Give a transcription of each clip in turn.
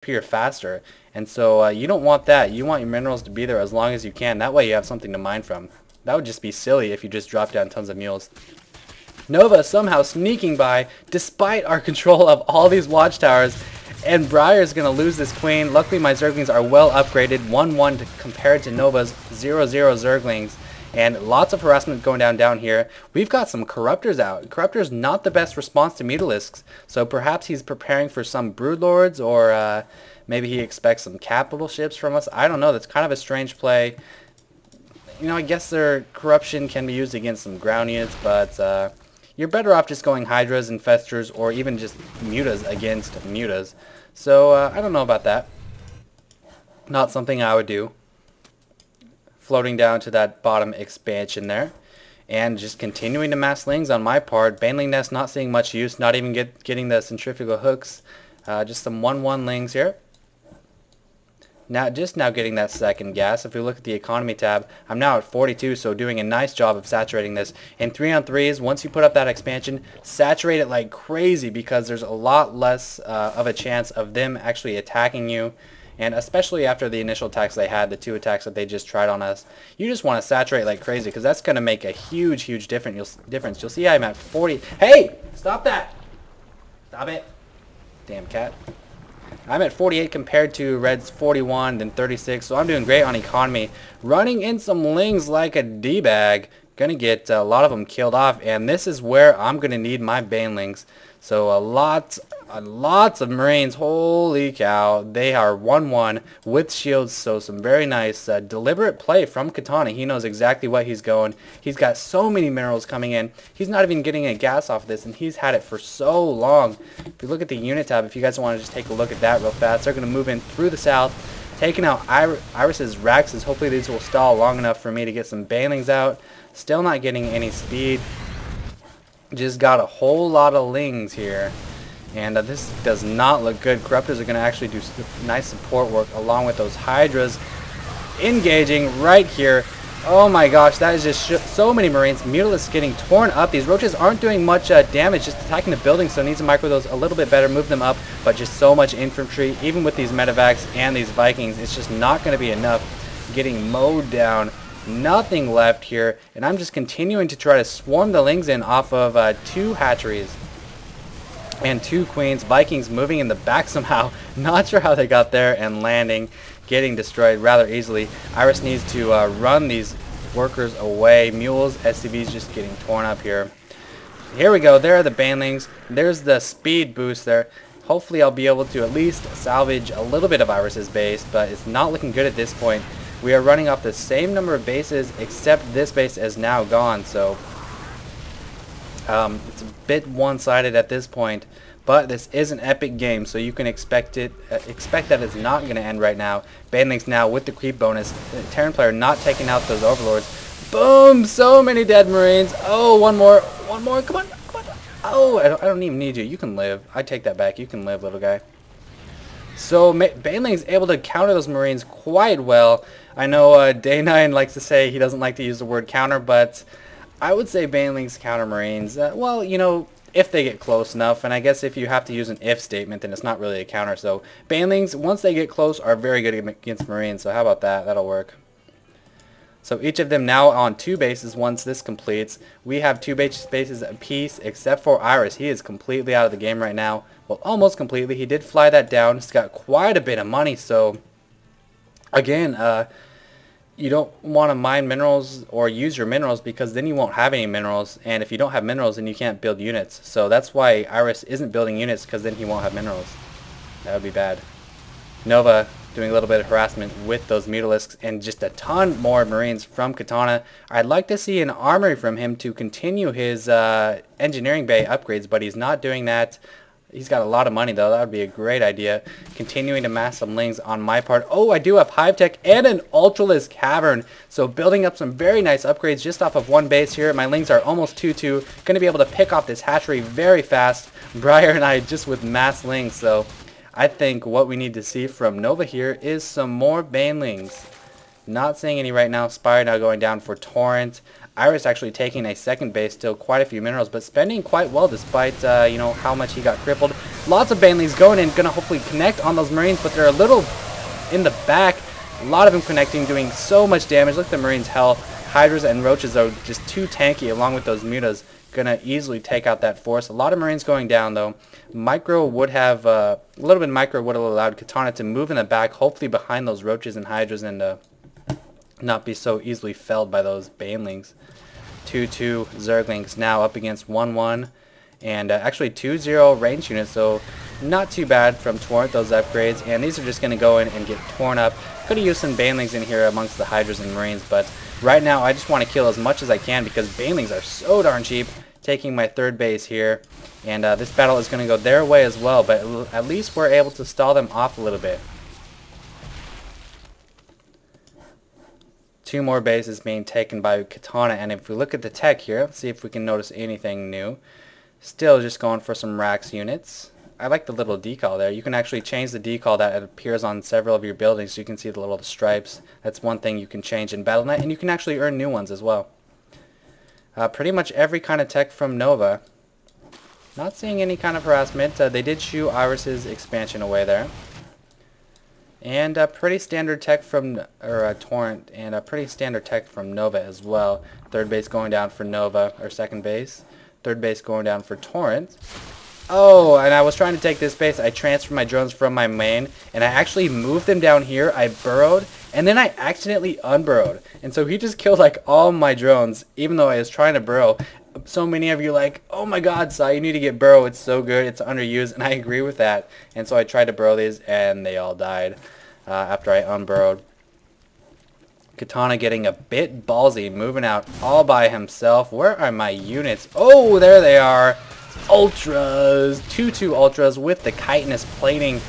disappear faster. And so you don't want that. You want your minerals to be there as long as you can. That way you have something to mine from. That would just be silly if you just drop down tons of mules. Nova somehow sneaking by despite our control of all these watchtowers. And Briar's going to lose this queen. Luckily my Zerglings are well upgraded. 1-1 compared to Nova's 0-0 Zerglings. And lots of harassment going down here. We've got some Corruptors out. Corruptor's not the best response to Mutalisks. So perhaps he's preparing for some Broodlords, or maybe he expects some capital ships from us. I don't know. That's kind of a strange play. You know, I guess their corruption can be used against some ground units, but you're better off just going Hydras, Infestors, or even just Mutas against Mutas. So I don't know about that. Not something I would do. Floating down to that bottom expansion there, and just continuing to mass lings on my part. Baneling Nest not seeing much use, not even getting the centrifugal hooks. Just some 1-1 lings here. Now getting that second gas. If we look at the economy tab, I'm now at 42, so doing a nice job of saturating this. In 3-on-3s, once you put up that expansion, saturate it like crazy, because there's a lot less of a chance of them actually attacking you. And especially after the initial attacks they had, the 2 attacks that they just tried on us, you just want to saturate like crazy, because that's going to make a huge difference. You'll see I'm at 40. Hey! Stop that! Stop it. Damn cat. I'm at 48 compared to Red's 41, then 36, so I'm doing great on economy. Running in some lings like a D-bag. Gonna get a lot of them killed off, and this is where I'm going to need my banelings. So lots of Marines. Holy cow, they are 1-1 with shields. So some very nice deliberate play from Katana. He knows exactly what he's going. He's got so many minerals coming in. He's not even getting a gas off of this, and he's had it for so long. If you look at the unit tab, if you guys want to just take a look at that real fast, they're going to move in through the south, taking out Iris's Raxes. Hopefully these will stall long enough for me to get some banelings out. Still not getting any speed. Just got a whole lot of lings here, and this does not look good. Corruptors are going to actually do nice support work along with those Hydras engaging right here. Oh my gosh, that is just so many Marines. Mutalisks getting torn up. These Roaches aren't doing much damage, just attacking the buildings, so it needs to micro those a little bit better, move them up, but just so much infantry. Even with these medevacs and these Vikings, it's just not going to be enough. Getting mowed down. Nothing left here, and I'm just continuing to try to swarm the lings in off of 2 hatcheries and 2 queens. Vikings moving in the back somehow. Not sure how they got there, and landing, getting destroyed rather easily. Iris needs to run these workers away. Mules, SCVs just getting torn up here. Here we go. There are the banelings. There's the speed boost there. Hopefully I'll be able to at least salvage a little bit of Iris's base, but it's not looking good at this point. We are running off the same number of bases, except this base is now gone, so it's a bit one-sided at this point. But this is an epic game, so you can expect that it's not going to end right now. Banelings now with the creep bonus. The Terran player not taking out those overlords. Boom! So many dead Marines. Oh, one more, come on. Oh, I don't even need you. You can live. I take that back. You can live, little guy. So Baneling's able to counter those Marines quite well. I know Day9 likes to say he doesn't like to use the word counter, but I would say Baneling's counter Marines. Well, you know, if they get close enough, and I guess if you have to use an if statement, then it's not really a counter. So Banelings, once they get close, are very good against Marines. So how about that? That'll work. So each of them now on 2 bases once this completes. We have 2 bases apiece, except for Iris. He is completely out of the game right now. Well, almost completely. He did fly that down. He's got quite a bit of money, so again, you don't want to mine minerals or use your minerals, because then you won't have any minerals, and if you don't have minerals, then you can't build units. So that's why Iris isn't building units, because then he won't have minerals. That would be bad. Nova doing a little bit of harassment with those Mutalisks, and just a ton more Marines from Katana. I'd like to see an armory from him to continue his engineering bay upgrades, but he's not doing that. He's got a lot of money, though. That would be a great idea. Continuing to mass some lings on my part. Oh, I do have Hive Tech and an Ultralisk Cavern. So building up some very nice upgrades just off of 1 base here. My lings are almost 2-2. Going to be able to pick off this hatchery very fast. Briar and I just with mass lings. So I think what we need to see from Nova here is some more banelings. Not seeing any right now. Spire now going down for Torrent. Iris actually taking a second base, still quite a few minerals, but spending quite well despite, you know, how much he got crippled. Lots of banelings going in, going to hopefully connect on those Marines, but they're a little in the back. A lot of them connecting, doing so much damage. Look at the Marines' health. Hydras and Roaches are just too tanky along with those Mutas. Gonna easily take out that force. A lot of Marines going down though. Micro would have, a little bit of Micro would have allowed Katana to move in the back, hopefully behind those Roaches and Hydras, and not be so easily felled by those Banelings. 2-2 Zerglings now up against 1-1, and actually 2-0 range units, so not too bad from Torrent, those upgrades, and these are just going to go in and get torn up. Could have used some Banelings in here amongst the Hydras and Marines, but right now I just want to kill as much as I can because Banelings are so darn cheap. Taking my third base here, and this battle is going to go their way as well, but at least we're able to stall them off a little bit. 2 more bases being taken by Katana, and if we look at the tech here, let's see if we can notice anything new. Still just going for some Rax units. I like the little decal there. You can actually change the decal that appears on several of your buildings, so you can see the little stripes. That's one thing you can change in Battle.net, and you can actually earn new ones as well. Pretty much every kind of tech from Nova. Not seeing any kind of harassment. They did shoo Iris's expansion away there. And pretty standard tech from Torrent, and pretty standard tech from Nova as well. Third base going down for Nova, or second base. Third base going down for Torrent. Oh, and I was trying to take this base. I transferred my drones from my main, and I actually moved them down here. I burrowed, and then I accidentally unburrowed. And so he just killed like all my drones, even though I was trying to burrow. So many of you are like, oh my god, Sai, you need to get burrow. It's so good. It's underused, and I agree with that. And so I tried to burrow these, and they all died after I unburrowed. Katana getting a bit ballsy, moving out all by himself. Where are my units? Oh, there they are. Ultras. 2-2 Ultras with the chitinous plating.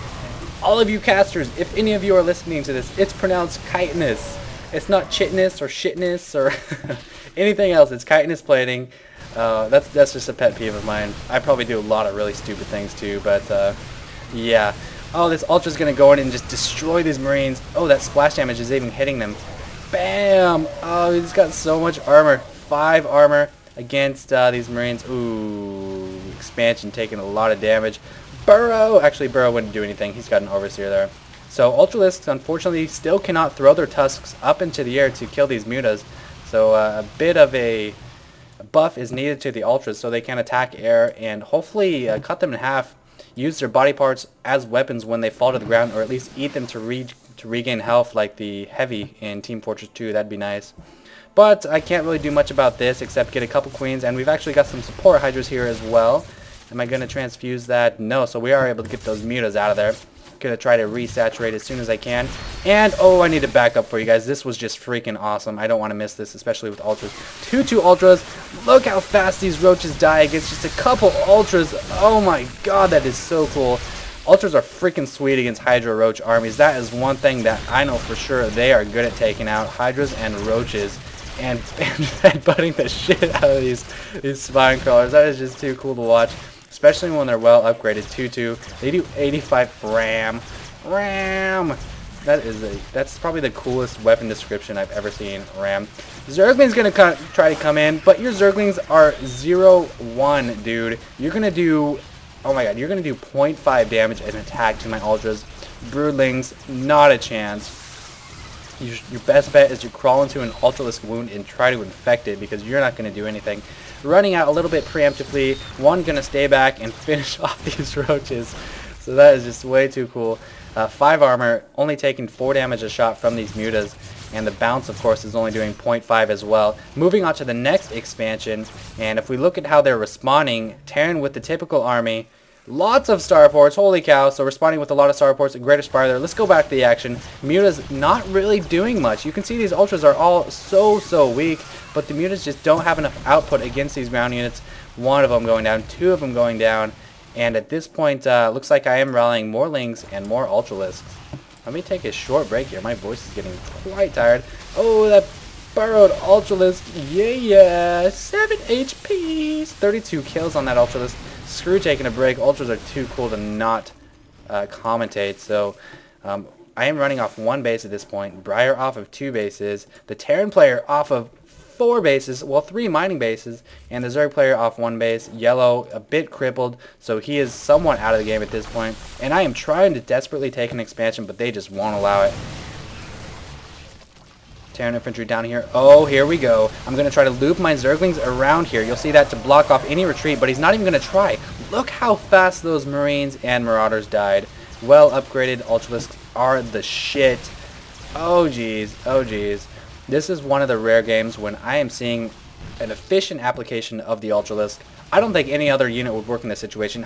All of you casters, if any of you are listening to this, it's pronounced chitinous. It's not chitness or shitness or anything else. It's chitinous plating. That's just a pet peeve of mine. I probably do a lot of really stupid things too, but yeah. Oh, this Ultra's gonna go in and just destroy these Marines. Oh, that splash damage is even hitting them. Bam! Oh, he's got so much armor. 5 armor against these Marines. Ooh, expansion taking a lot of damage. Burrow! Actually, Burrow wouldn't do anything. He's got an Overseer there. So Ultralisks, unfortunately, still cannot throw their tusks up into the air to kill these Mutas. So a bit of a buff is needed to the Ultras so they can attack air and hopefully cut them in half. Use their body parts as weapons when they fall to the ground, or at least eat them to regain health like the Heavy in Team Fortress 2. That'd be nice. But I can't really do much about this except get a couple Queens, and we've actually got some support Hydras here as well. Am I going to transfuse that? No, so we are able to get those Mutas out of there. Going to try to resaturate as soon as I can. And, oh, I need to back up for you guys. This was just freaking awesome. I don't want to miss this, especially with Ultras. 2-2 Ultras. Look how fast these Roaches die against just a couple Ultras. Oh my god, that is so cool. Ultras are freaking sweet against Hydra Roach armies. That is one thing that I know for sure they are good at taking out. Hydras and Roaches. And headbutting the shit out of these spine crawlers. That is just too cool to watch. Especially when they're well upgraded. 2-2. They do 85 RAM. RAM! That's probably the coolest weapon description I've ever seen. RAM. Zergling's gonna try to come in, but your Zerglings are 0-1, dude. You're gonna do, oh my god, you're gonna do 0.5 damage and attack to my Ultras. Broodlings, not a chance. Your best bet is to crawl into an Ultralisk wound and try to infect it because you're not gonna do anything. Running out a little bit preemptively. One gonna stay back and finish off these Roaches. So that is just way too cool. 5 armor, only taking 4 damage a shot from these Mutas. And the bounce, of course, is only doing 0.5 as well. Moving on to the next expansion. And if we look at how they're responding, Terran with the typical army. Lots of starports, holy cow, so responding with a lot of starports, a greater spire there. Let's go back to the action. Muta's not really doing much. You can see these Ultras are all so weak, but the Mutas just don't have enough output against these ground units. 1 of them going down, 2 of them going down, and at this point, looks like I am rallying more Lings and more Ultralisks. Let me take a short break here. My voice is getting quite tired. Oh, that burrowed Ultralisk, yeah, 7 HP, 32 kills on that Ultralisk. Screw taking a break. Ultras are too cool to not commentate. So I am running off 1 base at this point. Briar off of 2 bases. The Terran player off of 4 bases, well 3 mining bases, and the Zerg player off 1 base. Yellow a bit crippled, so he is somewhat out of the game at this point. And I am trying to desperately take an expansion, but they just won't allow it. Terran infantry down here. Oh, here we go. I'm going to try to loop my Zerglings around here. You'll see that to block off any retreat, but he's not even going to try. Look how fast those Marines and Marauders died. Well upgraded Ultralisks are the shit. Oh geez, oh geez. This is one of the rare games when I am seeing an efficient application of the Ultralisk. I don't think any other unit would work in this situation.